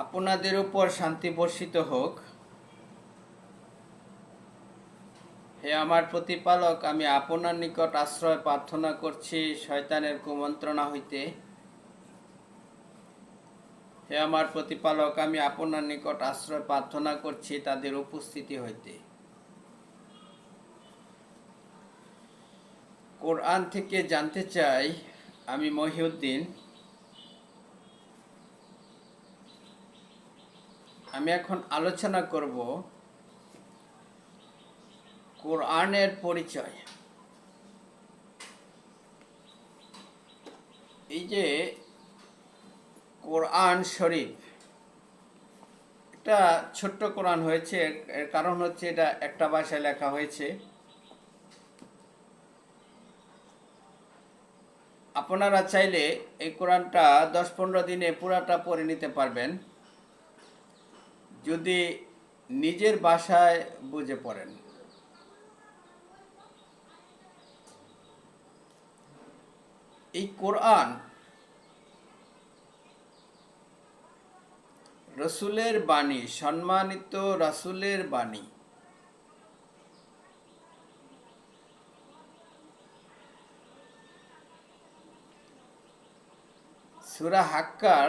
আপনাদের উপর শান্তি বর্ষিত হোক। হে আমার প্রতিপালক, আমি আপনার নিকট আশ্রয় প্রার্থনা করছি শয়তানের কুমন্ত্রণা হইতে। হে আমার প্রতিপালক, আমি আপনার নিকট আশ্রয় প্রার্থনা করছি তাদের উপস্থিতি হইতে। কোরআন থেকে জানতে চাই, আমি মহিউদ্দিন। আমি এখন আলোচনা করব কোরআনের পরিচয়। এই যে কোরআন শরীফ, এটা ছোট্ট কোরআন হয়েছে, এর কারণ হচ্ছে এটা একটা ভাষায় লেখা হয়েছে। আপনারা চাইলে এই কোরআনটা 10-15 দিনে পুরাটা পড়ে নিতে পারবেন, যদি নিজের ভাষায় বুঝে পড়েন। এই কোরআন রসুলের বাণী, সম্মানিত রাসূলের বাণী। সূরা হাক্কার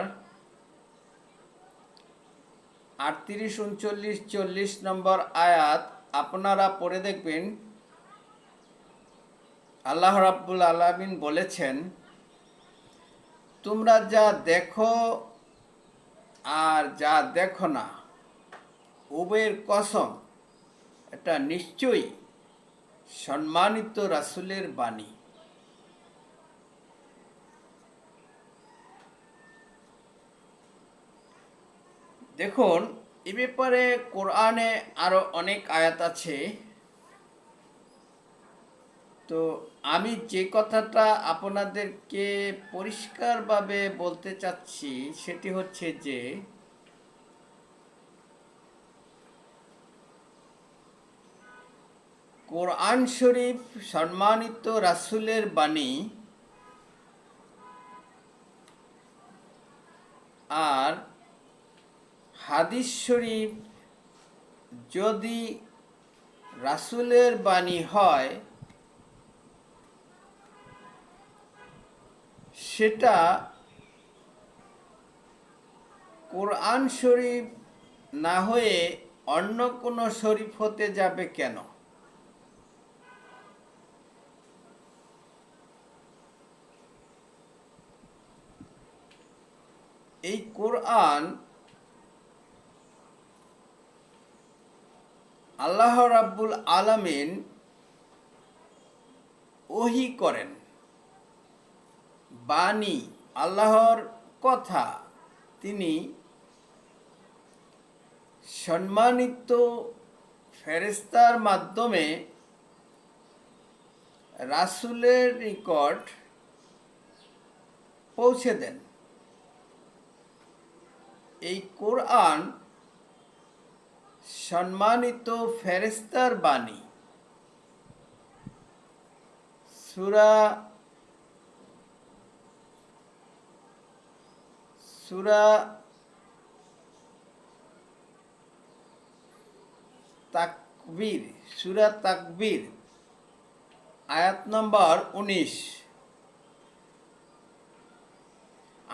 38, 39, 40 নম্বর আয়াত আপনারা পড়ে দেখবেন। আল্লাহ রাব্বুল আলামিন বলেছেন, তোমরা যা দেখো আর যা দেখো না, উভয়ের কসম, এটা নিশ্চয়ই সম্মানিত রাসূলের বাণী। দেখুন, এ ব্যাপারে কোরআনে আরো অনেক আয়াত আছে। তো আমি যে কথাটা আপনাদেরকে পরিষ্কারভাবে বলতে চাচ্ছি সেটি হচ্ছে যে কোরআন শরীফ সম্মানিত রাসূলের বাণী, আর হাদিস শরীফ যদি রাসূলের বাণী হয়, সেটা কোরআন শরীফ না হয়ে অন্য কোনো শরীফ হতে যাবে কেন? এই কোরআন আল্লাহ রাব্বুল আলামিন ওহী করেন, বাণী, আল্লাহর কথা তিনি সম্মানিত ফেরেশতার মাধ্যমে রাসূলের নিকট পৌঁছে দেন। এই কোরআন সম্মানিত ফেরেশতার বাণী। সূরা তাকবীর আয়াত নম্বর 19।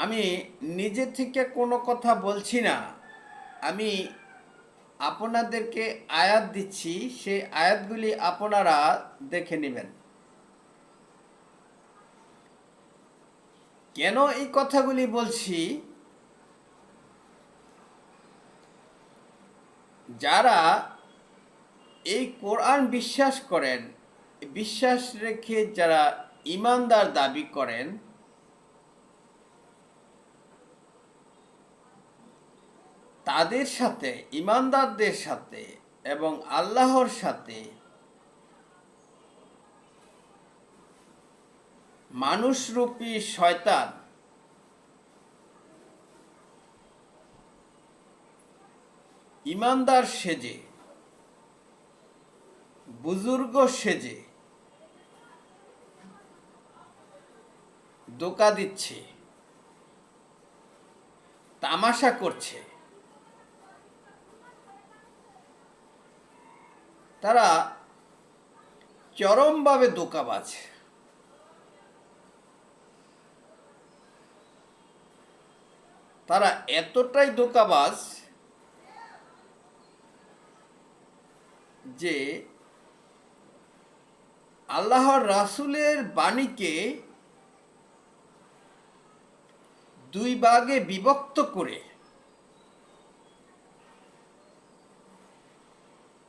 আমি নিজে থেকে কোনো কথা বলছি না, আমি আপনাদেরকে আয়াত দিচ্ছি, সেই আয়াতগুলি আপনারা দেখে নেবেন। কেন এই কথাগুলি বলছি? যারা এই কোরআন বিশ্বাস করেন, বিশ্বাস রেখে যারা ঈমানদার দাবি করেন, তাদের সাথে, ঈমানদারদের সাথে এবং আল্লাহর সাথে মানুষরূপী শয়তান ঈমানদার সেজে, বুজুর্গ সেজে ধোঁকা দিচ্ছে, তামাশা করছে। তারা চরমভাবে ধোঁকাবাজ। তারা এতটাই ধোঁকাবাজ যে আল্লাহর রাসূলের বাণীকে দুই ভাগে বিভক্ত করে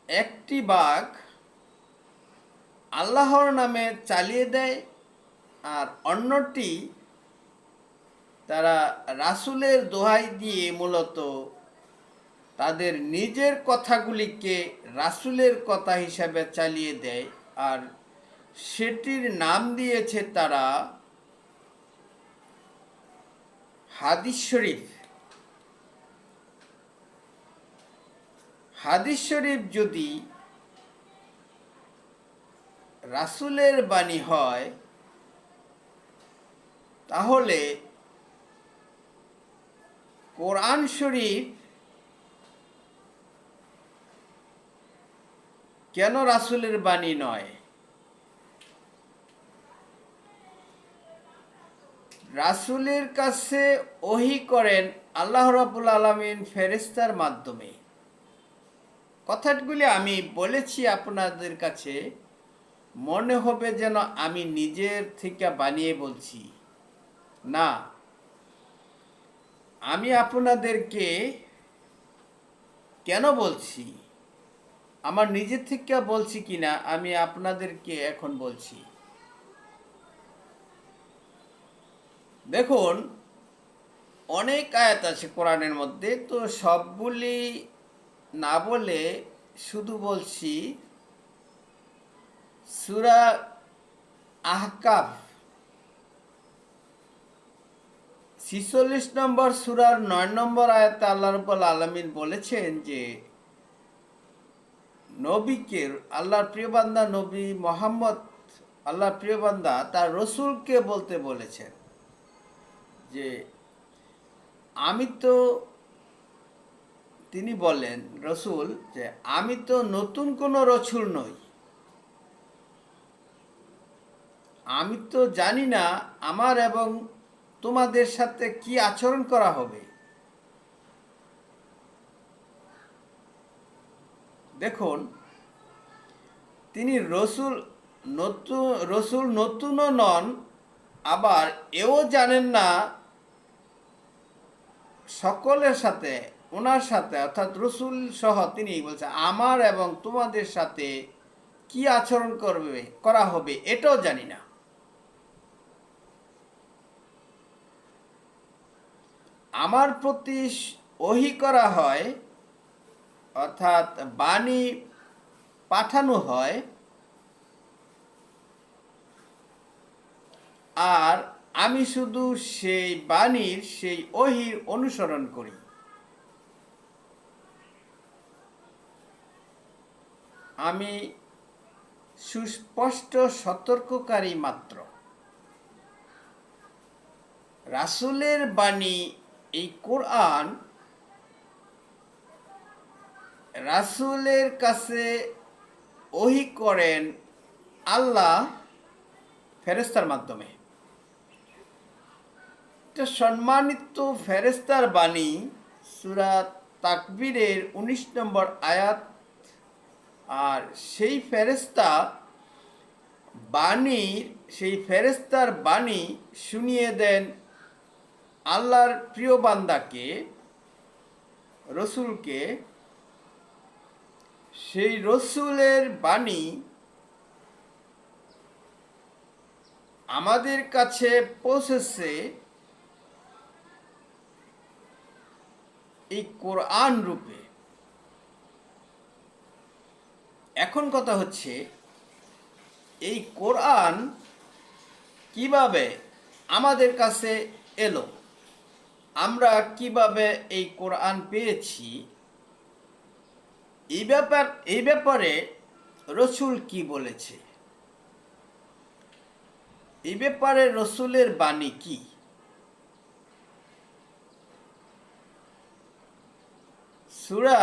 একটি ভাগ আল্লাহর নামে চালিয়ে দেয়, আর অন্যটি তারা রাসূলের দোহাই দিয়ে মূলত তাদের নিজের কথাগুলিকে রাসূলের কথা হিসাবে চালিয়ে দেয়, আর সেটির নাম দিয়েছে তারা হাদিস শরীফ। হাদিস শরীফ যদি রাসূলের বাণী হয় তাহলে কোরআন শরীফ কেন রাসূলের বাণী নয়? রাসূলের কাছে ওহী করেন আল্লাহ রাব্বুল আলামিন ফেরেশতার মাধ্যমে। কথাগুলি আমি বলেছি আপনাদের কাছে, মনে হবে যেন আমি নিজের থেকে বানিয়ে বলছি। না, আমি আপনাদেরকে কেন বলছি, আমার নিজের থেকে বলছি কিনা আমি আপনাদেরকে এখন বলছি। দেখুন, অনেক আয়াত আছে কোরআনের মধ্যে, তো সবগুলি না বলে শুধু বলছি সূরা আহকাফ ৪৬ নম্বর সূরার ৯ নম্বর আয়াতে আল্লাহ রাব্বুল আলামিন বলেছেন যে নবীকে, আল্লাহর প্রিয় বান্দা নবী মুহাম্মদ, আল্লাহর প্রিয় বান্দা তার রসুলকে বলতে বলেছেন যে তিনি বলেন রসুল যে আমি তো নতুন কোনো রসুল নই, আমি তো জানি না আমার এবং তোমাদের সাথে কি আচরণ করা হবে। দেখুন, তিনি রসুল নতুনও নন, আবার এও জানেন না সকলের সাথে, ওনার সাথে অর্থাৎ রসুল সহ তিনি বলছে আমার এবং তোমাদের সাথে কি আচরণ করা হবে এটাও জানি না। আমার প্রতি ওহী করা হয়, অর্থাৎ বাণী পাঠানো হয়, আর আমি শুধু সেই বাণীর, সেই ওহীর অনুসরণ করি। আমি সুস্পষ্ট সতর্ককারী মাত্র। রাসূলের বাণী এই কোরআন রাসূলের কাছে ওহী করেন আল্লাহ ফেরেশতার মাধ্যমে। এটা সম্মানিত ফেরেশতার বাণী। সূরা তাকবীরের ১৯ নম্বর আয়াত। আর সেই ফেরেশতার বাণী শুনিয়ে দেন আল্লাহর প্রিয় বান্দাকে, রসুলকে। সেই রসুলের বাণী আমাদের কাছে পৌঁছেছে এই কোরআন রূপে। এখন কথা হচ্ছে এই কোরআন কিভাবে আমাদের কাছে এলো, আমরা কিভাবে এই কোরআন পেয়েছি, এই ব্যাপারে রসুল কি বলেছে, এই ব্যাপারে রসুলের বাণী কি। সূরা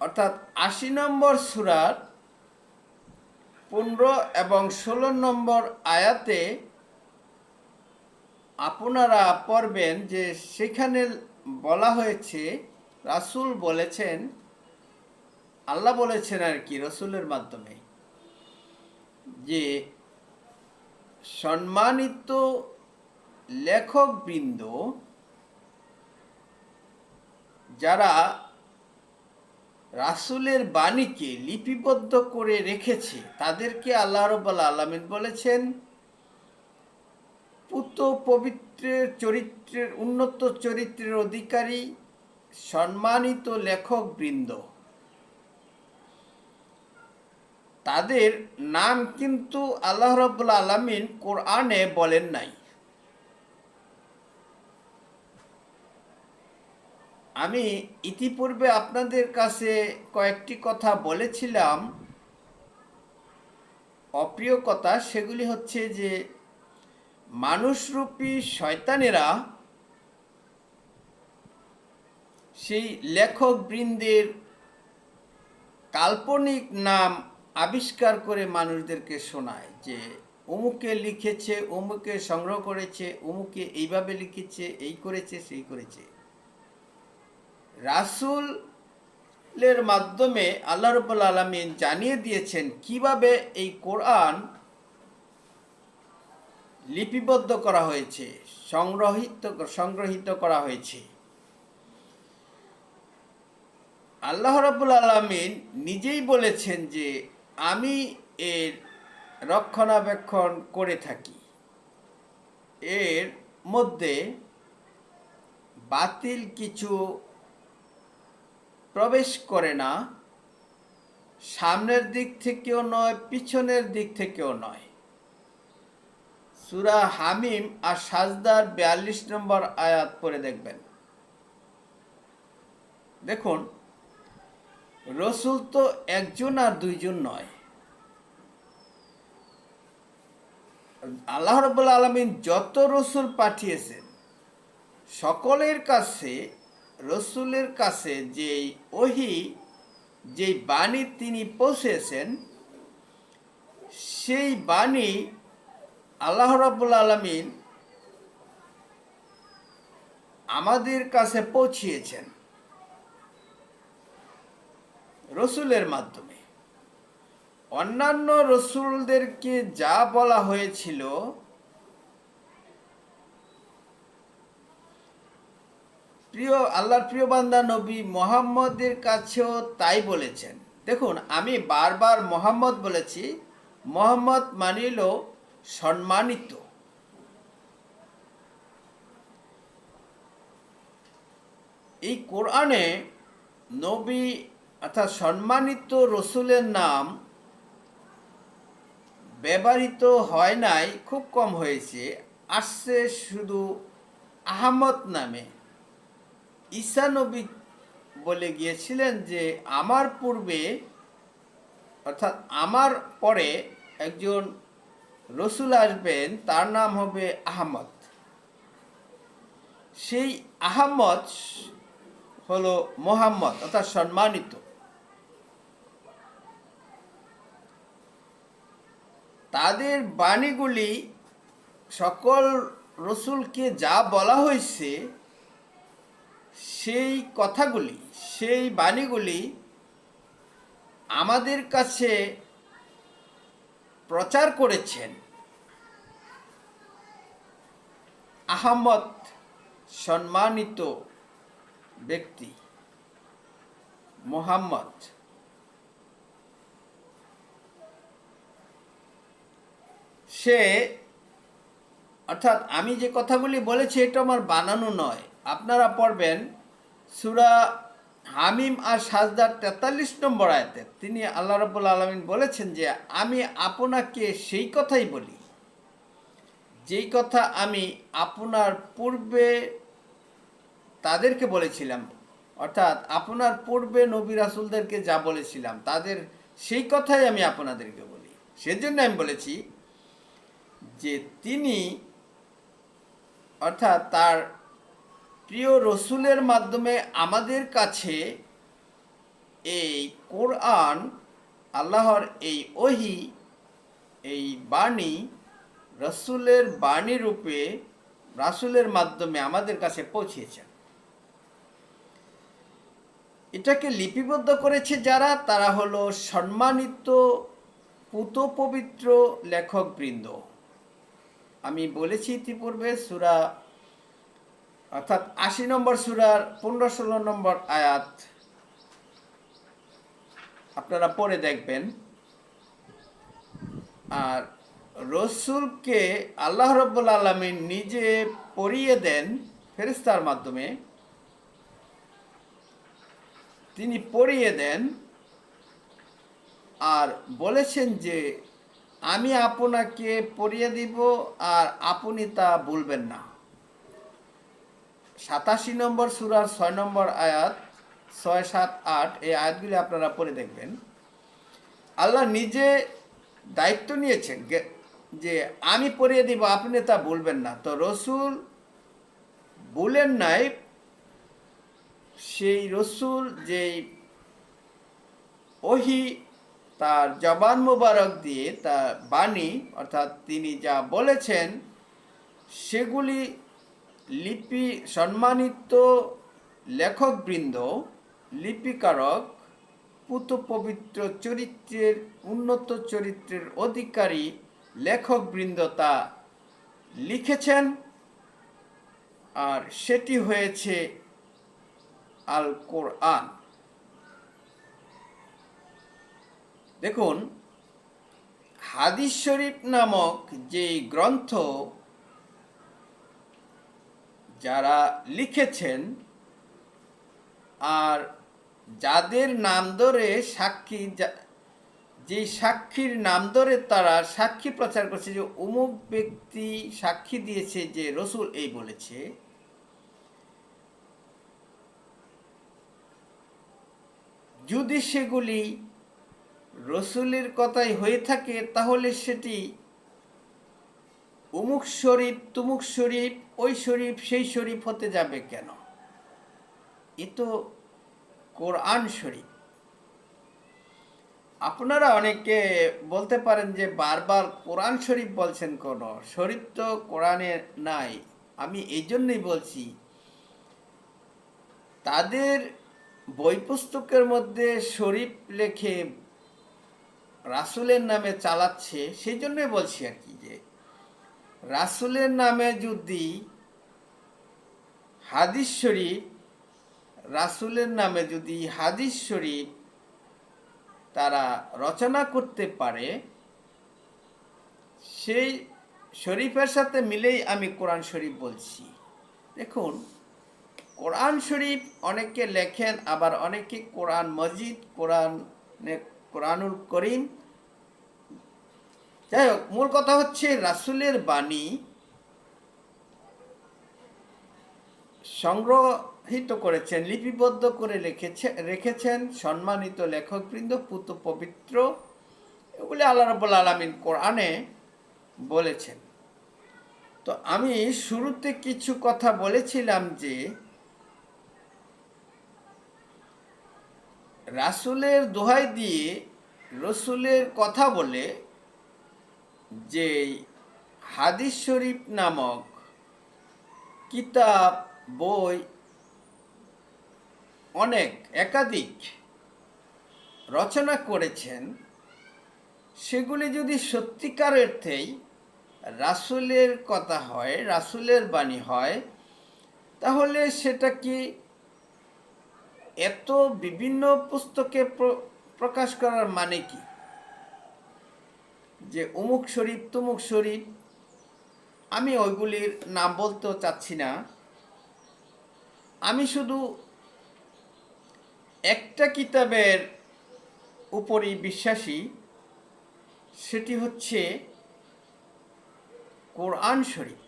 অর্থাৎ ৮০ নম্বর সূরার 15 এবং 16 নম্বর আয়াতে আপনারা পড়বেন যে সেখানে বলা হয়েছে, রাসূল বলেছেন, আল্লাহ বলেছেন আর কি রসুলের মাধ্যমে, যে সম্মানিত লেখকবৃন্দ যারা রাসূলের বাণীকে লিপিবদ্ধ করে রেখেছে তাদেরকে আল্লাহ রাব্বুল আলামিন বলেছেন পুত পবিত্রের চরিত্রের উন্নত চরিত্রের অধিকারী সম্মানিত লেখকবৃন্দ। তাদের নাম কিন্তু আল্লাহ রাব্বুল আলামিন কোরআনে বলেন নাই। আমি ইতিপূর্বে আপনাদের কাছে কয়েকটি কথা বলেছিলাম, অপ্রিয় কথা। সেগুলি হচ্ছে যে মানুষরূপী শয়তানেরা সেই লেখকবৃন্দের কাল্পনিক নাম আবিষ্কার করে মানুষদেরকে শোনায় যে অমুকে লিখেছে, অমুকে সংগ্রহ করেছে, অমুকে এইভাবে লিখেছে, এই করেছে, সেই করেছে। রাসূলের মাধ্যমে আল্লাহ রাব্বুল আলামিন জানিয়ে দিয়েছেন কিভাবে এই কোরআন লিপিবদ্ধ করা হয়েছে, সংগ্রহিত করা হয়েছে। আল্লাহ রাব্বুল আলামিন নিজেই বলেছেন যে আমি এর রক্ষণাবেক্ষণ করে থাকি, এর মধ্যে বাতিল কিছু প্রবেশ করে না, সামনের দিক থেকেও নয়, পিছনের দিক থেকেও নয়। সূরা হামিম আর সাজদার 42 নম্বর আয়াত পড়ে দেখবেন। দেখুন, রসুল তো একজন আর দুইজন নয়। আল্লাহ রাব্বুল আলামিন যত রসুল পাঠিয়েছেন সকলের কাছে, রসুলের কাছে যেই ওহী, যেই বাণী তিনি পৌঁছেছেন, সেই বাণী আল্লাহ রাব্বুল আলামিন আমাদের কাছে পৌঁছিয়েছেন রসুলের মাধ্যমে। অন্যান্য রসুলদেরকে যা বলা হয়েছিল আল্লাহর প্রিয় বান্দা নবী মুহাম্মদের কাছেও তাই বলেছেন। দেখুন, আমি বারবার মুহাম্মদ বলেছি, মুহাম্মদ মানিল সম্মানিত। এই কোরআনে নবী অর্থাৎ সম্মানিত রসুলের নাম ব্যবহৃত হয় নাই, খুব কম হয়েছে, আসছে শুধু আহমদ নামে। ঈসা নবী বলে গিয়েছিলেন যে আমার পূর্বে অর্থাৎ আমার পরে একজন রসুল আসবেন, তার নাম হবে আহমদ। সেই আহমদ হলো মুহাম্মদ অর্থাৎ সম্মানিত। তাদের বাণীগুলি, সকল রসুলকে যা বলা হয়েছে সেই কথাগুলি, সেই বাণীগুলি আমাদের কাছে প্রচার করেছেন আহমদ, সম্মানিত ব্যক্তি মুহাম্মদ। সে অর্থাৎ আমি যে কথাগুলি বলেছি এটা আমার বানানো নয়। আপনারা পড়বেন সূরা হামিম আর সাজদার 43 নম্বর আয়াতে তিনি আল্লাহ রাব্বুল আলামিন বলেছেন যে আমি আপনাকে সেই কথাই বলি যেই কথা আমি আপনার পূর্বে তাদেরকে বলেছিলাম, অর্থাৎ আপনার পূর্বে নবী রাসূলদেরকে যা বলেছিলাম তাদের সেই কথাই আমি আপনাদেরকে বলি। সেজন্য আমি বলেছি যে তিনি অর্থাৎ তার প্রিয় রসুলের মাধ্যমে আমাদের কাছে এই কোরআন, আল্লাহর এই ওহী এই বাণী রসুলের বাণী রূপে রাসূলের মাধ্যমে আমাদের কাছে পৌঁছিয়েছেন। এটাকে লিপিবদ্ধ করেছে যারা, তারা হলো সম্মানিত পুত পবিত্র লেখকবৃন্দ। আমি বলেছি ইতিপূর্বে সূরা অর্থাৎ ৮০ নম্বর সূরার ১৫-১৬ নম্বর আয়াত আপনারা পড়ে দেখবেন। আর রসুলকে আল্লাহ রাব্বুল আলামিন নিজে পড়িয়ে দেন ফেরেশতার মাধ্যমে। তিনি পড়িয়ে দেন আর বলেছেন যে আমি আপনাকে পড়িয়ে দিব আর আপনি তা ভুলবেন না। ৮৭ নম্বর সূরার ৬ নম্বর আয়াত, ৬, ৭, ৮ এই আয়াতগুলি আপনারা পড়ে দেখবেন। আল্লাহ নিজে দায়িত্ব নিয়েছেন যে আমি পড়িয়ে দিব, আপনি তা ভুলবেন না। তো রসুল ভুলেন নাই। সেই রসুল যেই ওহী তার জবান মোবারক দিয়ে তার বাণী অর্থাৎ তিনি যা বলেছেন সেগুলি সম্মানিত লেখকবৃন্দ, লিপিকারক, পুত পবিত্র চরিত্রের উন্নত চরিত্রের অধিকারী লেখকবৃন্দ তা লিখেছেন। আর সেটি হয়েছে আল কোরআন। দেখুন, হাদিস শরীফ নামক যে গ্রন্থ যারা লিখেছেন আর যাদের নাম ধরে যে সাক্ষীর নাম ধরে তারা সাক্ষী প্রচার করছে যে অমুক ব্যক্তি সাক্ষী দিয়েছে যে রসুল এই বলেছে, যদি সেগুলি রসুলের কথাই হয়ে থাকে তাহলে সেটি অমুক শরীফ, তুমুক শরীফ, ওই শরীফ, সেই শরীফ হতে যাবে কেন? এ তো কোরআন শরীফ। আপনারা অনেকে বলতে পারেন যে বারবার কোরআন শরীফ বলছেন, কোন শরীফ তো কোরআনে নাই। আমি এই জন্যই বলছি, তাদের বই পুস্তকের মধ্যে শরীফ লেখে রাসূলের নামে চালাচ্ছে। সেই জন্যই বলছি আর কি, যে রাসূলের নামে যদি হাদিস শরীফ, রাসূলের নামে যদি হাদিস শরীফ তারা রচনা করতে পারে, সেই শরীফের সাথে মিলেই আমি কোরআন শরীফ বলছি। দেখুন, কোরআন শরীফ অনেকে লেখেন, আবার অনেকে কোরআন মজিদ, কোরআনুল করিম। যাই হোক, মূল কথা হচ্ছে রাসূলের বাণী সংগ্রহিত করেছেন, লিপিবদ্ধ করে রেখেছেন সম্মানিত লেখকবৃন্দ, পুত পবিত্র। এগুলি আল্লাহ রাব্বুল আলামিন কোরআনে বলেছেন। তো আমি শুরুতে কিছু কথা বলেছিলাম যে রাসূলের দোহাই দিয়ে, রসুলের কথা বলে যে হাদিস শরীফ নামক কিতাব, বই একাধিক রচনা করেছেন, সেগুলি যদি সত্যিকার অর্থেই রাসূলের কথা হয়, রাসূলের বাণী হয়, তাহলে সেটা কি এত বিভিন্ন পুস্তকে প্রকাশ করার মানে কি? যে অমুক শরীফ, তুমুক শরীফ, আমি ওইগুলির নাম বলতেও চাচ্ছি না। আমি শুধু একটা কিতাবের উপরই বিশ্বাসী, সেটি হচ্ছে কোরআন শরীফ,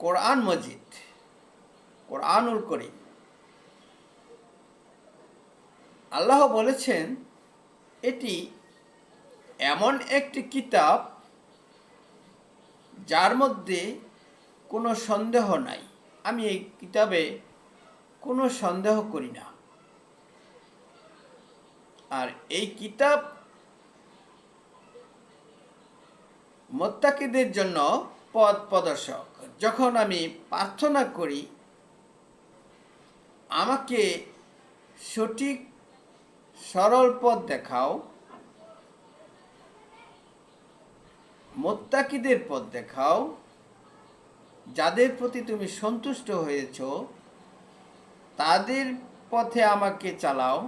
কোরআন মজিদ, কোরআনুল করিম। আল্লাহ বলেছেন এটি এমন একটি কিতাব যার মধ্যে কোনো সন্দেহ নাই। আমি এই কিতাবে কোনো সন্দেহ করি না। আর এই কিতাব মুত্তাকিদের জন্য পথ প্রদর্শক। যখন আমি প্রার্থনা করি, আমাকে সঠিক সরল পথ দেখাও, মুত্তাকিদের পথ দেখাও, যাদের প্রতি তুমি সন্তুষ্ট হয়েছ তাদের পথে আমাকে চালাও।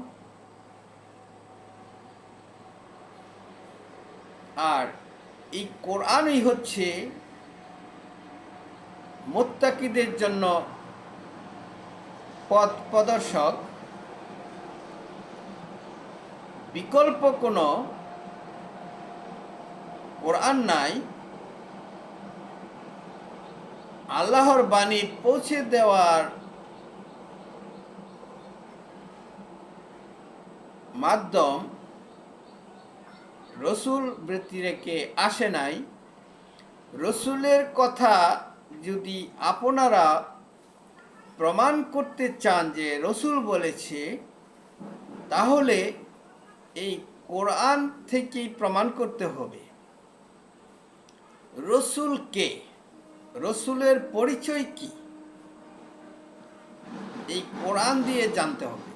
আর এই কোরআনই হচ্ছে মুত্তাকিদের জন্য পথ প্রদর্শক। বিকল্প কোনো কোরআন নাই। আল্লাহর বাণী পৌঁছে দেওয়ার মাধ্যম রসুল ব্যতিরেকে আসে নাই। রসুলের কথা যদি আপনারা প্রমাণ করতে চান যে রসুল বলেছে, তাহলে এই কোরআন থেকেই প্রমাণ করতে হবে। রসুল কে, রসুলের পরিচয় কি, এই কোরআন দিয়ে জানতে হবে।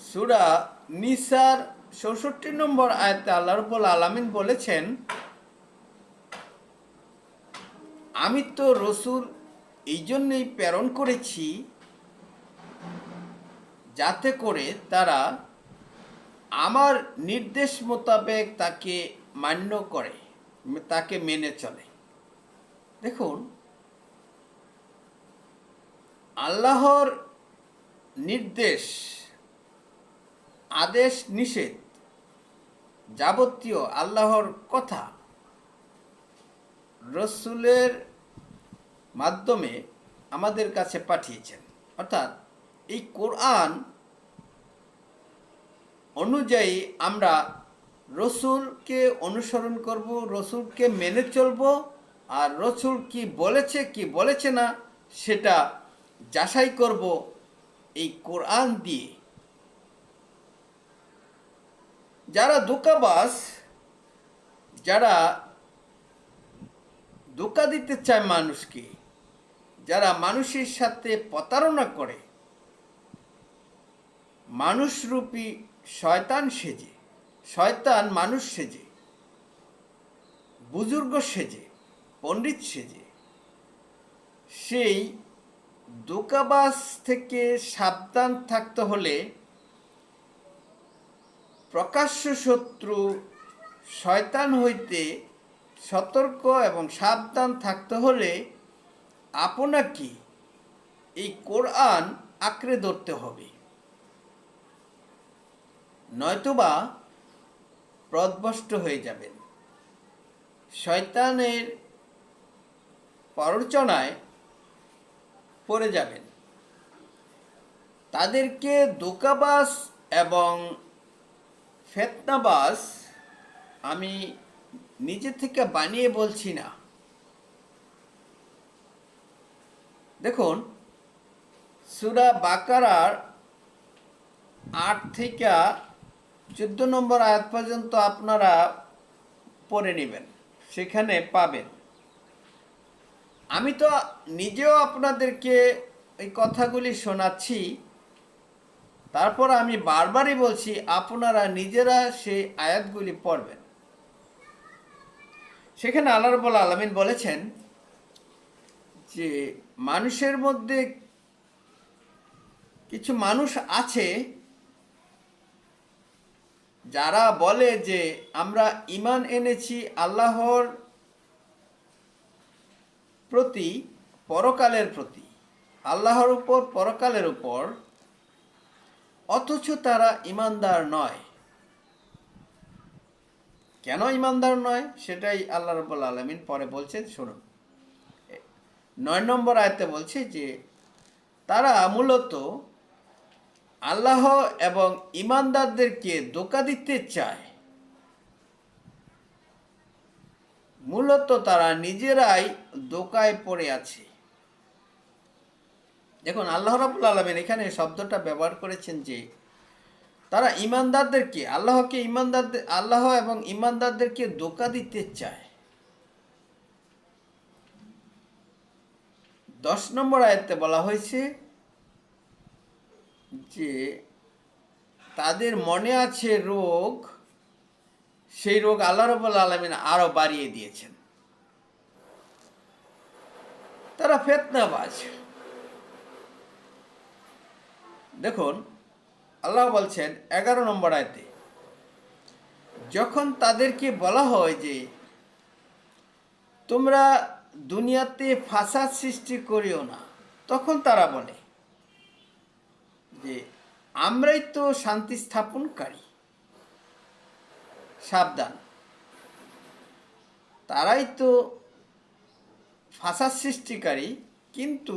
সূরা নিসার ৬৪ নম্বর আয়াতে আল্লাহ রাব্বুল আলামিন বলেছেন, আমি তো রসুল এই জন্যই প্রেরণ করেছি যাতে করে তারা আমার নির্দেশ মোতাবেক তাকে মান্য করে, তাকে মেনে চলে। দেখুন, আল্লাহর নির্দেশ, আদেশ, নিষেধ, যাবতীয় আল্লাহর কথা রসুলের মাধ্যমে আমাদের কাছে পাঠিয়েছেন। অর্থাৎ এই কোরআন অনুযায়ী আমরা রসুলকে অনুসরণ করব, রসুলকে মেনে চলব, আর রসুল কি বলেছে কি বলেছে না সেটা যাচাই করব এই কোরআন দিয়ে। যারা ধোঁকাবাজ, যারা ধোঁকা দিতে চায় মানুষকে, যারা মানুষের সাথে প্রতারণা করে, মানুষরূপী শয়তান সেজে, শয়তান মানুষ সেজে, বুজুর্গ সেজে, পণ্ডিত সেজে, সেই ধোঁকাবাজ থেকে সাবধান থাকতে হলে, প্রকাশ্য শত্রু শয়তান হইতে সতর্ক এবং সাবধান থাকতে হলে আপনাকে এই কোরআন আঁকড়ে ধরতে হবে, নয়তোবা পথভ্রষ্ট হয়ে যাবেন, শয়তানের প্ররোচনায় পড়ে যাবেন। তাদেরকে ধোঁকাবাজ এবং ফিতনাবাজ আমি নিজে থেকে বানিয়ে বলছি না। দেখুন, সূরা বাকারার ৮ থেকে ১৪ নম্বর আয়াত পর্যন্ত আপনারা পড়ে নেবেন, সেখানে পাবেন। আমি তো নিজেও আপনাদেরকে এই কথাগুলি শোনাচ্ছি, তারপর আমি বারবারই বলছি আপনারা নিজেরা সেই আয়াতগুলি পড়বেন। সেখানে আল্লাহ রাব্বুল আলামিন বলেছেন যে মানুষের মধ্যে কিছু মানুষ আছে যারা বলে যে আমরা ঈমান এনেছি আল্লাহর প্রতি, পরকালের প্রতি, আল্লাহর উপর, পরকালের উপর, অথচ তারা ঈমানদার নয়। কেন ঈমানদার নয় সেটাই আল্লাহ রাব্বুল আলামিন পরে বলছেন, শুনুন। ৯ নম্বর আয়াতে বলছে যে তারা মূলত আল্লাহ এবং ঈমানদারদেরকে ধোঁকা দিতে চায়। মূলত তারা নিজেরাই ধোঁকায় পড়ে আছে। দেখুন, আল্লাহ রাব্বুল আলামিন এখানে শব্দটা ব্যবহার করেছেন যে তারা ইমানদারদেরকে আল্লাহ এবং ইমানদারদেরকে ধোঁকা দিতে চায়। 10 নম্বর আয়াতে বলা হয়েছে যে তাদের মনে আছে রোগ, সেই রোগ আল্লাহ রাব্বুল আলামিন আরো বাড়িয়ে দিয়েছেন। তারা ফিতনাবাজ। দেখুন আল্লাহ বলছেন 11 নম্বর আয়াতে, যখন তাদেরকে বলা হয় যে তোমরা দুনিয়াতে ফাসাদ সৃষ্টি করিও না, তখন তারা বলে যে আমরাই তো শান্তি স্থাপনকারী। সাবধান, তারাই তো ফাসাদ সৃষ্টিকারী, কিন্তু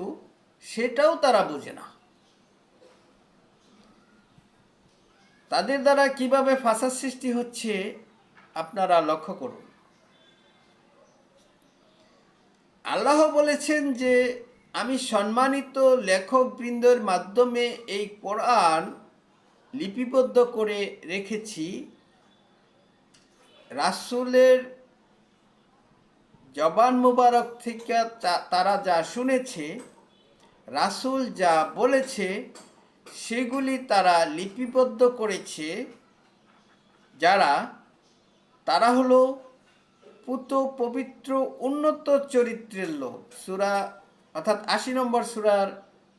সেটাও তারা বোঝে না। তাদের দ্বারা কিভাবে ফাসাদ সৃষ্টি হচ্ছে আপনারা লক্ষ্য করুন। আল্লাহ বলেছেন যে আমি সম্মানিত লেখকবৃন্দের মাধ্যমে এই কোরআন লিপিবদ্ধ করে রেখেছি। রাসূলের জবান মুবারক থেকে তারা যা শুনেছে, রাসূল যা বলেছে, সেগুলি তারা লিপিবদ্ধ করেছে। তারা হলো পুত পবিত্র উন্নত চরিত্রের লোক। সূরা অর্থাৎ 80 নম্বর সূরার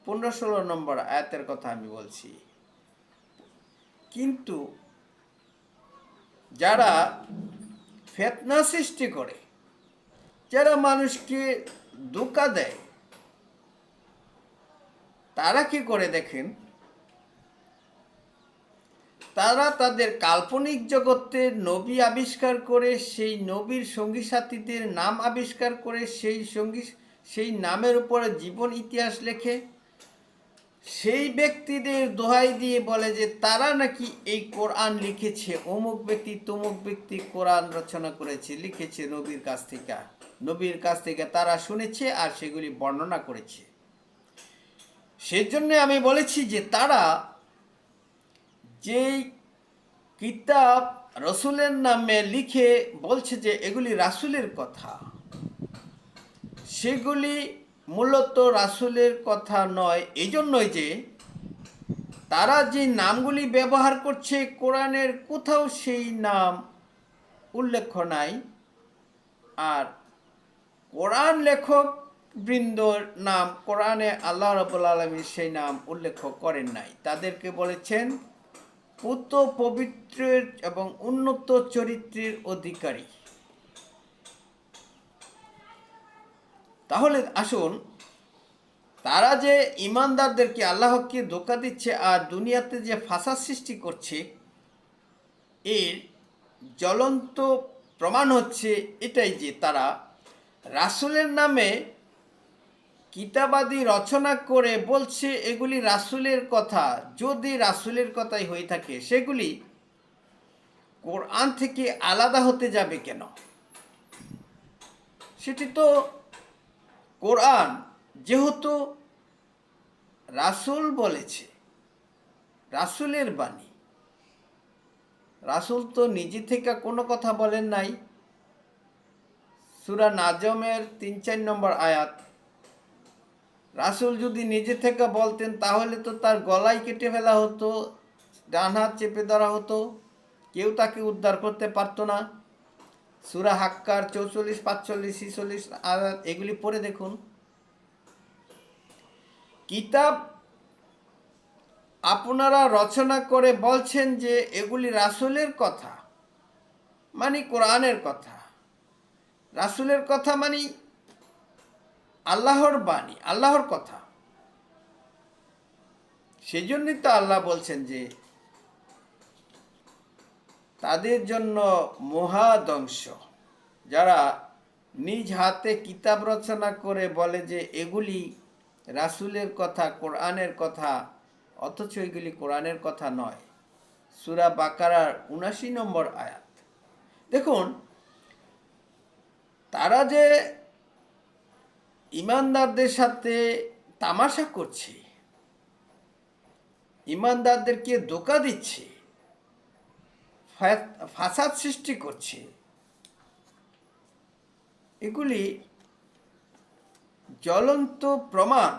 15-16 নম্বর আয়াতের কথা আমি বলছি। কিন্তু যারা ফিতনা সৃষ্টি করে, যারা মানুষকে ধোঁকা দেয়, তারা কি করে দেখেন? তারা তাদের কাল্পনিক জগতের নবী আবিষ্কার করে, সেই নবীর সঙ্গী সাথীদের নাম আবিষ্কার করে, সেই নামের উপরে জীবন ইতিহাস লেখে। সেই ব্যক্তিদের দোহাই দিয়ে বলে যে তারা নাকি এই কোরআন লিখেছে, অমুক ব্যক্তি তমুক ব্যক্তি কোরআন রচনা করেছে, লিখেছে নবীর কাছ থেকে তারা শুনেছে আর সেগুলি বর্ণনা করেছে। সেজন্য আমি বলেছি যে তারা যেই কিতাব রসুলের নামে লিখে বলছে যে এগুলি রাসূলের কথা, সেগুলি মূলত রাসূলের কথা নয়। এই জন্যই যে তারা যে নামগুলি ব্যবহার করছে, কোরআনের কোথাও সেই নাম উল্লেখ নাই। আর কোরআন লেখক বৃন্দর নাম কোরআনে আল্লাহ রাব্বুল আলামিন সেই নাম উল্লেখ করেন নাই। তাদেরকে বলেছেন পুত পবিত্রের এবং উন্নত চরিত্রের অধিকারী। তাহলে আসুন, তারা যে ইমানদারদেরকে আল্লাহকে ধোঁকা দিচ্ছে আর দুনিয়াতে যে ফাসাদ সৃষ্টি করছে, এর জ্বলন্ত প্রমাণ হচ্ছে এটাই যে তারা রাসূলের নামে কিতাবাদি রচনা করে বলছে এগুলি রাসূলের কথা। যদি রাসূলের কথাই হয়ে থাকে, সেগুলি কোরআন থেকে আলাদা হতে যাবে কেন? সেটি তো কোরআন যেহেতু রাসূল বলেছে, রাসূলের বাণী, রাসূল তো নিজে থেকে কোনো কথা বলেন নাই। সূরা নাজমের 3-4 নম্বর আয়াত, রাসূল যদি নিজে থেকে বলতেন তাহলে তো তার গলায় কেটে ফেলা হতো, ডান হাত চেপে ধরা হতো, কেউ তাকে উদ্ধার করতে পারতো না। সূরা হাক্কার 44, 45, 46 আয়াত এগুলি পড়ে দেখুন। কিতাব আপনারা রচনা করে বলছেন যে এগুলি রাসূলের কথা, মানে কোরআনের কথা। রাসূলের কথা মানে আল্লাহর বাণী, আল্লাহর কথা। সেজন্যই তো আল্লাহ বলছেন যে তাদের জন্য মহাধ্বংস, যারা নিজ হাতে কিতাব রচনা করে বলে যে এগুলি রাসূলের কথা, কোরআনের কথা, অথচ এগুলি কোরআনের কথা নয়। সূরা বাকারার 79 নম্বর আয়াত। দেখুন, তারা যে ইমানদারদের সাথে তামাশা করছে, ইমানদারদেরকে ধোঁকা দিচ্ছে, ফাসাদ সৃষ্টি করছে, এগুলি জ্বলন্ত প্রমাণ।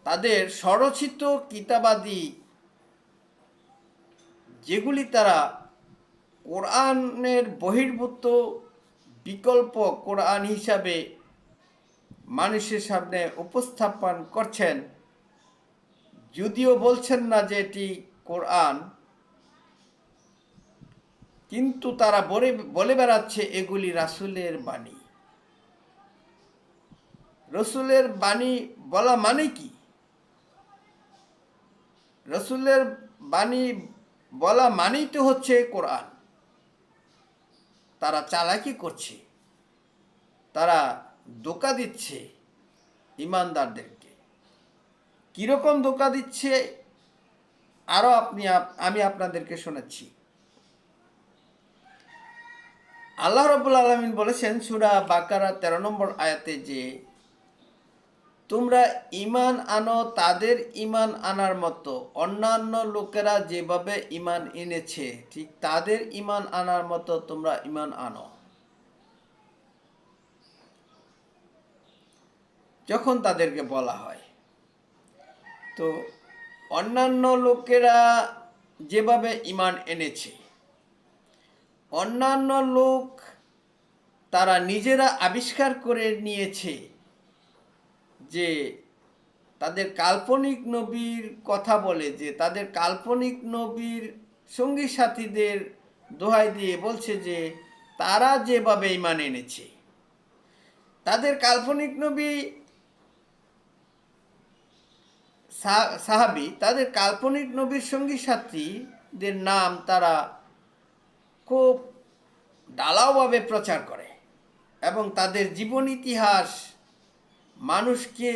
তাদের স্বরচিত কিতাবাদি যেগুলি তারা কোরআনের বহির্ভূত বিকল্প কোরআন হিসাবে মানুষের সামনে উপস্থাপন করছেন, যদিও বলছেন না যে এটি কোরআন, কিন্তু তারা বলে বেড়াচ্ছে এগুলি রাসূলের বাণী। রসুলের বাণী বলা মানে কি? রসুলের বাণী বলা মানেই তো হচ্ছে কোরআন। তারা চালাকি করছে, তারা ধোঁকা দিচ্ছে ঈমানদারদেরকে। কীরকম ধোঁকা দিচ্ছে আরও আমি আপনাদেরকে শোনাচ্ছি। আল্লাহ রাব্বুল আলামিন বলেছেন সূরা বাকারা 13 নম্বর আয়াতে যে তোমরা ঈমান আনো তাদের ঈমান আনার মতো, অন্যান্য লোকেরা যেভাবে ঈমান এনেছে ঠিক তাদের ঈমান আনার মতো তোমরা ঈমান আনো। যখন তাদেরকে বলা হয়, তো অন্যান্য লোকেরা যেভাবে ঈমান এনেছে, অন্যান্য লোক তারা নিজেরা আবিষ্কার করে নিয়েছে যে তাদের কাল্পনিক নবীর কথা বলে, যে তাদের কাল্পনিক নবীর সঙ্গী সাথীদের দোহাই দিয়ে বলছে যে তারা যেভাবে ঈমান এনেছে, তাদের কাল্পনিক নবী সাহাবী, তাদের কাল্পনিক নবীর সঙ্গী সাথীদের নাম তারা খুব ঢালাওভাবে প্রচার করে এবং তাদের জীবন ইতিহাস মানুষকে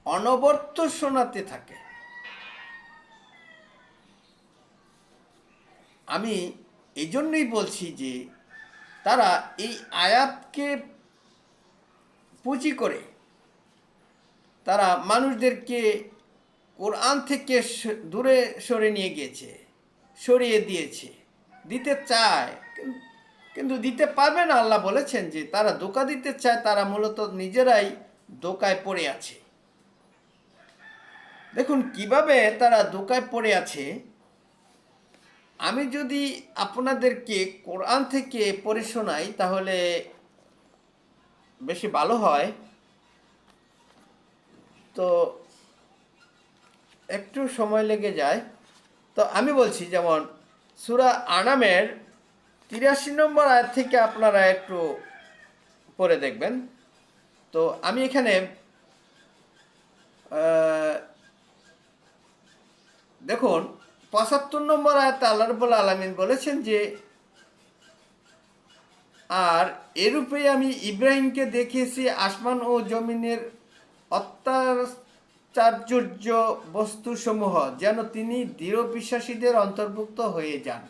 অনবরত শোনাতে থাকে। আমি এই জন্যই বলছি যে তারা এই আয়াতকে পুঁজি করে তারা মানুষদেরকে কোরআন থেকে দূরে সরিয়ে দিয়েছে, দিতে চায় কিন্তু দিতে পারবে না। আল্লাহ বলেছেন যে তারা ধোঁকা দিতে চায়, তারা মূলত নিজেরাই ধোঁকায় পড়ে আছে। দেখুন কিভাবে তারা ধোঁকায় পড়ে আছে। আমি যদি আপনাদেরকে কোরআন থেকে পড়ে শোনাই তাহলে বেশি ভালো হয়। তো একটু সময় লেগে যায়। তো আমি বলছি, যেমন সূরা আনামের 83 নম্বর আয়াত থেকে আপনারা একটু পড়ে দেখবেন। তো আমি এখানে দেখুন 75 নম্বর আয়াতে আল্লাহ রাব্বুল আলামিন বলেছেন যে আর এরূপে আমি ইব্রাহিমকে দেখিয়েছি আসমান ও জমিনের অত্যাশ্চর্য বস্তুসমূহ, যেন তিনি দৃঢ় বিশ্বাসীদের অন্তর্ভুক্ত হয়ে যান।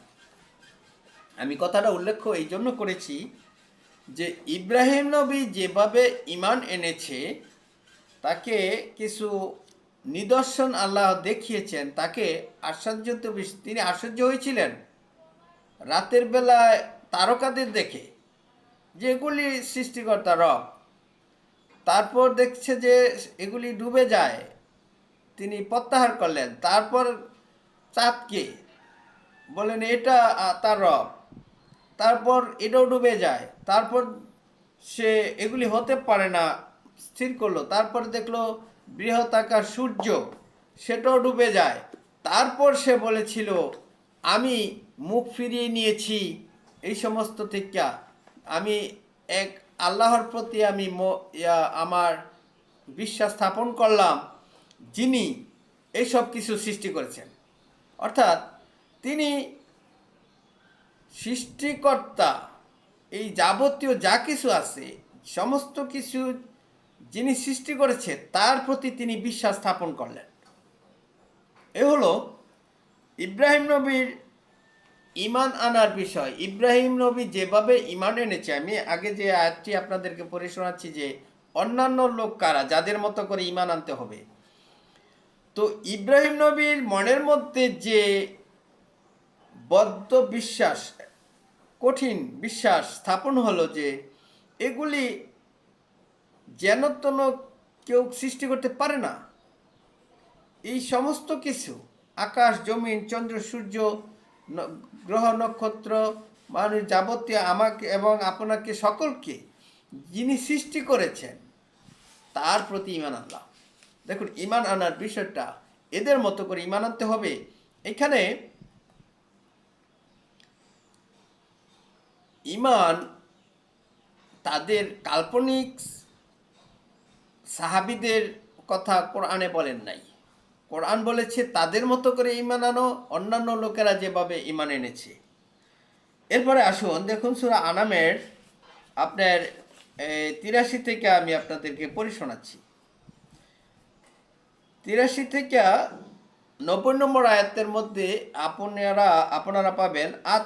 আমি কথাটা উল্লেখ এই জন্য করেছি যে ইব্রাহিম নবী যেভাবে ঈমান এনেছে, তাকে কিছু নিদর্শন আল্লাহ দেখিয়েছেন, তাকে তিনি আশ্চর্য হয়েছিলেন রাতের বেলায় তারকাদের দেখে, যেগুলি সৃষ্টিকর্তা রব। তারপর দেখছে যে এগুলি ডুবে যায়, তিনি প্রত্যাহার করলেন। তারপর চাঁদকে বলেন এটা তার রব, তারপর এটাও ডুবে যায়। তারপর সে এগুলি হতে পারে না স্থির করলো। তারপর দেখলো বৃহতাকার সূর্য, সেটাও ডুবে যায়। তারপর সে বলেছিল আমি মুখ ফিরিয়ে নিয়েছি এই সমস্ত থেকে, আমি এক আল্লাহর প্রতি আমি আমার বিশ্বাস স্থাপন করলাম, যিনি এইসব কিছু সৃষ্টি করেছেন। অর্থাৎ তিনি সৃষ্টিকর্তা, এই যাবতীয় যা কিছু আছে সমস্ত কিছু যিনি সৃষ্টি করেছে তার প্রতি তিনি বিশ্বাস স্থাপন করলেন। এ হলো ইব্রাহিম নবীর ঈমান আনার বিষয়। ইব্রাহিম নবী যেভাবে ঈমান এনেছে, আমি আগে যে আয়াতটি আপনাদেরকে পড়ে শোনাচ্ছি যে অন্যান্য লোক কারা, যাদের মতো করে ঈমান আনতে হবে। তো ইব্রাহিম নবীর মনের মধ্যে যে বদ্ধ বিশ্বাস, কঠিন বিশ্বাস স্থাপন হলো যে এগুলি যেন তেন কেউ সৃষ্টি করতে পারে না। এই সমস্ত কিছু আকাশ, জমিন, চন্দ্র, সূর্য, গ্রহ, নক্ষত্র, মানুষ যাবতীয় আমাকে এবং আপনাকে সকলকে যিনি সৃষ্টি করেছেন তার প্রতি ঈমান আনলাম। দেখুন, ঈমান আনার বিষয়টা এদের মতো করে ঈমান আনতে হবে। এখানে ঈমান তাদের কাল্পনিক সাহাবীদের কথা কোরআনে বলেন নাই। কোরআন বলেছে তাদের মতো করে ঈমান আনো, অন্যান্য লোকেরা যেভাবে ঈমান এনেছে। এরপরে আসুন, দেখুন সূরা আনামের আপনার 83 থেকে আমি আপনাদেরকে পড়ে শোনাচ্ছি। 83 থেকে 90 নম্বর আয়াতের মধ্যে আপনারা পাবেন, আর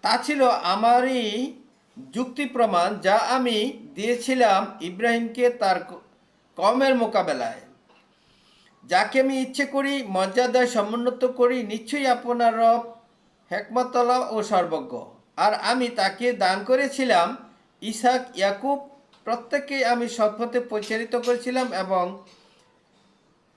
তা ছিল আমারই যুক্তি প্রমাণ যা আমি দিয়েছিলাম ইব্রাহিমকে তার কওমের মোকাবেলায়, যাকে আমি ইচ্ছে করি মর্যাদায় সমুন্নত করি। নিশ্চয়ই আপনার রব হেকমতওয়ালা ও সর্বজ্ঞ। আর আমি তাকে দান করেছিলাম ইসহাক, ইয়াকুব, প্রত্যেককেই আমি সৎপথে পরিচালিত করেছিলাম, এবং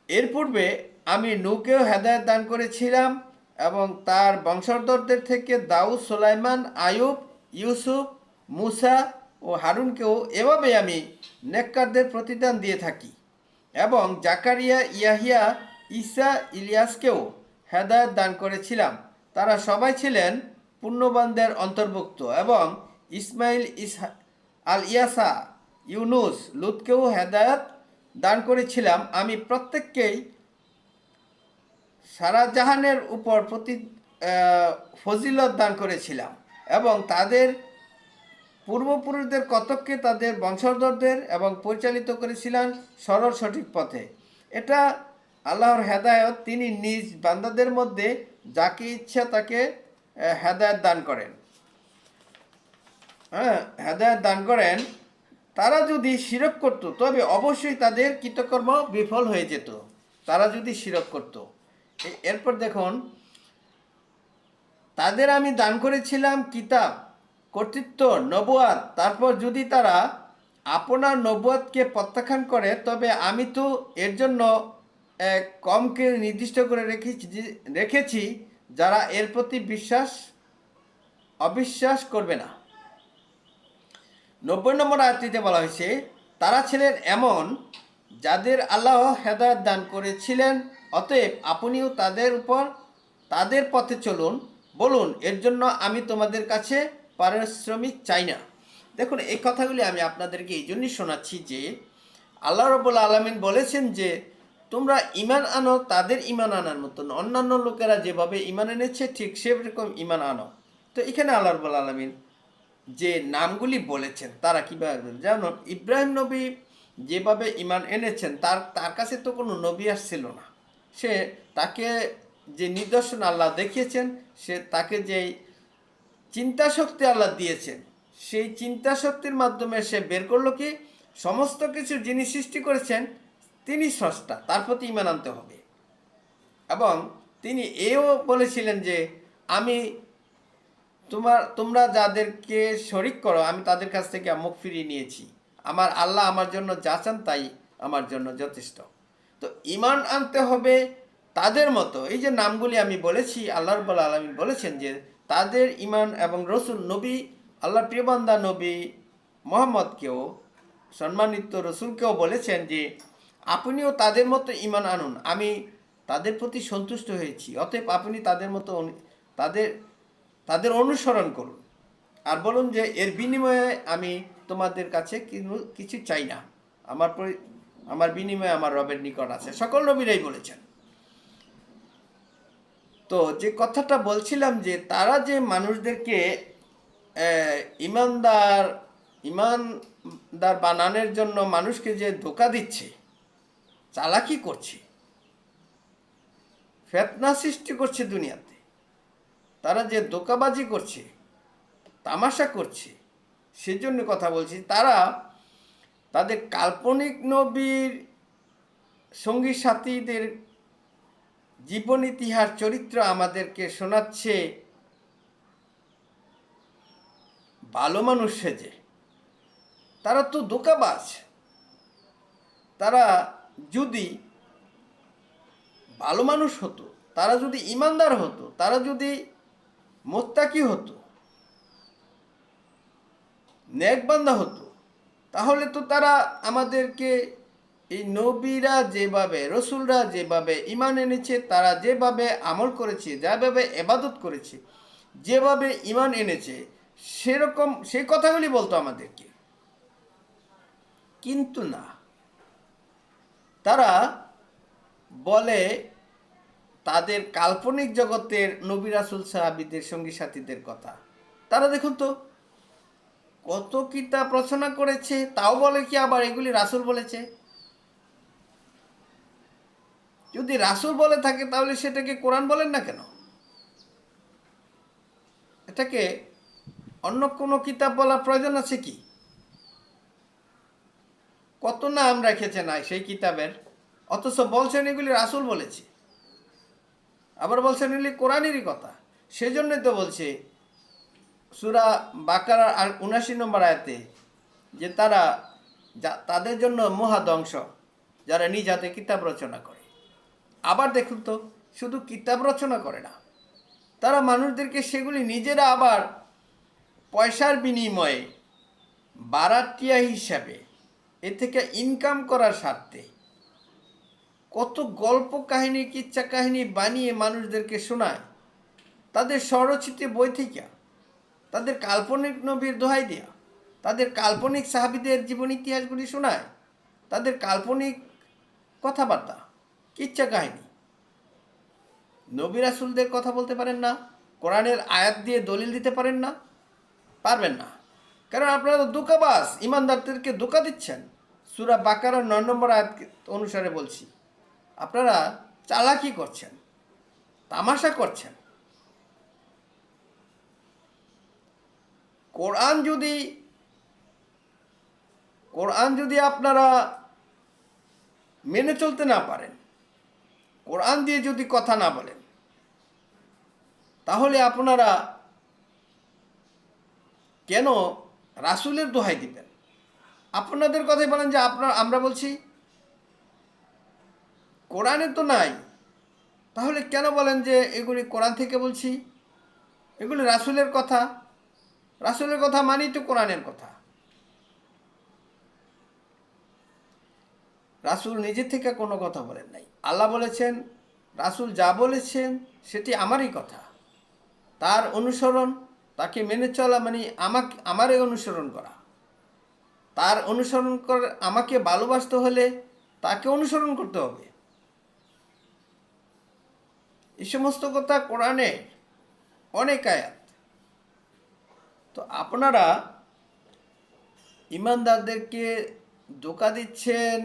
এর পূর্বে আমি নূহকেও হেদায়েত দান করেছিলাম, এবং তার বংশধরদের থেকে দাউদ, সুলাইমান, আয়ুব, ইউসুফ, মুসা ও হারুনকেও এভাবে আমি নেককারদের প্রতিদান দিয়ে থাকি, এবং জাকারিয়া, ইয়াহিয়া, ঈসা, ইলিয়াসকেও হেদায়েত দান করেছিলাম। তারা সবাই ছিলেন পুণ্যবানদের অন্তর্ভুক্ত, এবং ইসমাইল, ইয়াসা, ইউনুস, লুতকেও হেদায়েত দান করেছিলাম। আমি প্রত্যেককেই সারা জাহানের উপর ফজিলত দান করেছিলাম, এবং তাদের পূর্বপুরুষদের কতককে তাদের বংশধরদের এবং পরিচালিত করেছিলেন সরল সঠিক পথে। এটা আল্লাহর হেদায়ত। তিনি নিজ বান্দাদের মধ্যে যাকে ইচ্ছা তাকে হেদায়ত দান করেন। হেদায়ত দান করেন। তারা যদি শিরক করত তবে অবশ্যই তাদের কৃতকর্ম বিফল হয়ে যেত, তারা যদি শিরক করত। এরপর দেখুন, তাদের আমি দান করেছিলাম কিতাব, কর্তৃত্ব, নবুয়াত। তারপর যদি তারা আপনার নবুয়াতকে প্রত্যাখ্যান করে তবে আমি তো এর জন্য এক কমকে নির্দিষ্ট করে রেখেছি যারা এর প্রতি অবিশ্বাস করবে না। 90 নম্বর আয়াতটিতে বলা হয়েছে, তারা ছিলেন এমন যাদের আল্লাহ হেদায়েত দান করেছিলেন, অতএব আপনিও তাদের পথে চলুন। বলুন, এর জন্য আমি তোমাদের কাছে পারিশ্রমিক চাই না। দেখুন, এই কথাগুলি আমি আপনাদেরকে এই জন্যই শোনাচ্ছি যে আল্লাহ রাব্বুল আলামিন বলেছেন যে তোমরা ঈমান আনো তাদের ঈমান আনার মতন, অন্যান্য লোকেরা যেভাবে ঈমান এনেছে ঠিক সেরকম ঈমান আনো। তো এখানে আল্লাহ রাব্বুল আলামিন যে নামগুলি বলেছেন তারা কীভাবে, যেমন ইব্রাহিম নবী যেভাবে ঈমান এনেছেন, তার কাছে তো কোনো নবী আসছিল না। তাকে যে নিদর্শন আল্লাহ দেখিয়েছেন, তাকে যে চিন্তা শক্তি আল্লাহ দিয়েছেন, সেই চিন্তা শক্তির মাধ্যমে সে বের করলো কি সমস্ত কিছু যিনি সৃষ্টি করেছেন তিনি স্রষ্টা, তার প্রতি ঈমান আনতে হবে। এবং তিনি এও বলেছিলেন যে আমি তোমরা যাদেরকে শরিক করো আমি তাদের কাছ থেকে মুখ ফিরিয়ে নিয়েছি। আমার আল্লাহ আমার জন্য যা চান তাই আমার জন্য যথেষ্ট। তো ঈমান আনতে হবে তাদের মতো। এই যে নামগুলি আমি বলেছি, আল্লাহ রাব্বুল আলামিন বলেছেন যে তাদের ঈমান, এবং রসুল নবী, আল্লাহর প্রিয় বান্দা নবী মুহাম্মদকেও, সম্মানিত রসুলকেও বলেছেন যে আপনিও তাদের মতো ঈমান আনুন, আমি তাদের প্রতি সন্তুষ্ট হয়েছি, অতএব আপনি তাদের মতো তাদের অনুসরণ করুন, আর বলুন যে এর বিনিময়ে আমি তোমাদের কাছে কিছু চাই না, আমার বিনিময়ে আমার রবের নিকট আছে। সকল নবীরাই বলেছেন। তো যে কথাটা বলছিলাম যে তারা যে মানুষদেরকে ইমানদার বানানোর জন্য মানুষকে যে ধোঁকা দিচ্ছে, চালাকি করছে, ফিতনা সৃষ্টি করছে দুনিয়াতে, তারা যে ধোঁকাবাজি করছে, তামাশা করছে, সেজন্য কথা বলছি। তারা তাদের কাল্পনিক নবীর সঙ্গী সাথীদের জীবন ইতিহাস চরিত্র আমাদেরকে শোনাচ্ছে ভালো মানুষ সেজে। তারা তো ধোঁকাবাজ। তারা যদি ভালো মানুষ হতো, তারা যদি ইমানদার হতো, তারা যদি মোত্তাকি হতো, নেকবান্দা হতো, তাহলে তো তারা আমাদেরকে এই নবীরা যেভাবে, রসুলরা যেভাবে ইমান এনেছে, তারা যেভাবে আমল করেছে, যেভাবে এবাদত করেছে, যেভাবে ইমান এনেছে, সেরকম সেই কথাগুলি বলতো আমাদেরকে। কিন্তু না, তারা বলে তাদের কাল্পনিক জগতের নবী রাসূল সাহাবীদের সঙ্গী সাথীদের কথা। তারা দেখুন তো কত কিতাব রচনা করেছে, তাও বলে কি আবার এগুলি রাসূল বলেছে। যদি রাসূল বলে থাকে তাহলে সেটাকে কোরআন বলেন না কেন? এটাকে অন্য কোনো কিতাব বলার প্রয়োজন আছে কি? কত নাম রেখেছে না সেই কিতাবের, অথচ বলছেন এগুলি রাসূল বলেছে, আবার বলছেন এগুলি কোরআনেরই কথা। সেজন্যই তো বলছে সূরা বাকারার ৭৯ নম্বর আয়াতে যে তারা তাদের জন্য মহাধ্বংস যারা নিজ হাতে কিতাব রচনা করে। আবার দেখুন তো, শুধু কিতাব রচনা করে না, তারা মানুষদেরকে সেগুলি নিজেরা আবার পয়সার বিনিময়ে বারাটিয়া হিসাবে এ থেকে ইনকাম করার স্বার্থে কত গল্প কাহিনী, কিচ্ছা কাহিনী বানিয়ে মানুষদেরকে শোনায়। তাদের স্বরচিত বই থেকে, তাদের কাল্পনিক নবীর দোহাই দেয়া, তাদের কাল্পনিক সাহাবীদের জীবন ইতিহাসগুলি শোনায়, তাদের কাল্পনিক কথাবার্তা, কিচ্ছা কাহিনী। নবী রাসূলদের কথা বলতে পারেন না, কোরআনের আয়াত দিয়ে দলিল দিতে পারেন না, পারবেন না। কারণ আপনারা তো ধোঁকাবাজ, ইমানদারদেরকে ধোঁকা দিচ্ছেন। সূরা বাকারার ৯ নম্বর আয়াত অনুসারে বলছি, আপনারা চালাকি করছেন, তামাশা করছেন। কোরআন যদি আপনারা মেনে চলতে না পারেন, কোরআন দিয়ে যদি কথা না বলেন, তাহলে আপনারা কেন রাসূলের দোহাই দিবেন? আপনাদের কথাই বলেন যে আমরা বলছি, কোরআনে তো নাই, তাহলে কেন বলেন যে এগুলি কোরআন থেকে বলছি? এগুলি রাসূলের কথা, রাসূলের কথা মানেই তো কোরআনের কথা। রাসূল নিজে থেকে কোনো কথা বলেন নাই। আল্লাহ বলেছেন রাসূল যা বলেছেন সেটি আমারই কথা। তার অনুসরণ, তাকে মেনে চলা মানে আমারই অনুসরণ করা। তার অনুসরণ করে আমাকে ভালোবাসতে হলে তাকে অনুসরণ করতে হবে। এই সমস্ত কথা কোরআনে অনেক আয়াত। তো আপনারা ইমানদারদেরকে ধোঁকা দিচ্ছেন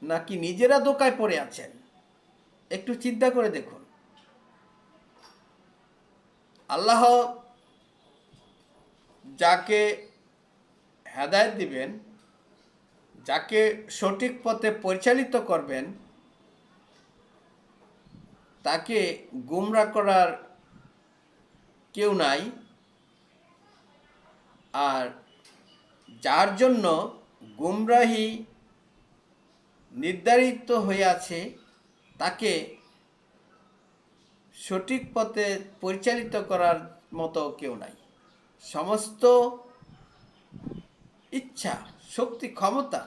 নাকি নিজেরা ধোঁকায় পড়ে আছেন? একটু চিন্তা করে দেখুন। আল্লাহ যাকে হেদায়েত দিবেন, যাকে সঠিক পথে পরিচালিত করবেন, তাকে গুমরা করার কেউ নাই। আর যার জন্য গুমরাহি নির্ধারিত হয়ে আছে, তাকে সঠিক পথে পরিচালিত করার মতো কেউ নাই। সমস্ত ইচ্ছা, শক্তি, ক্ষমতা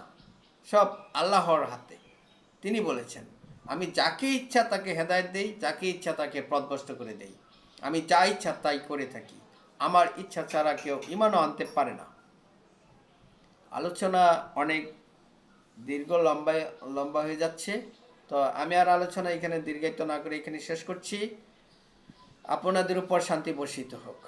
সব আল্লাহর হাতে। তিনি বলেছেন, আমি যাকে ইচ্ছা তাকে হেদায়েত দেই, যাকে ইচ্ছা তাকে পথভ্রষ্ট করে দেই। আমি যা ইচ্ছা তাই করে থাকি, আমার ইচ্ছা ছাড়া কেউ ঈমানও আনতে পারে না। আলোচনা অনেক লম্বা হয়ে যাচ্ছে, তো আমি আর আলোচনা এখানে দীর্ঘায়িত না করে এখানে শেষ করছি। আপনাদের উপর শান্তি বর্ষিত হোক।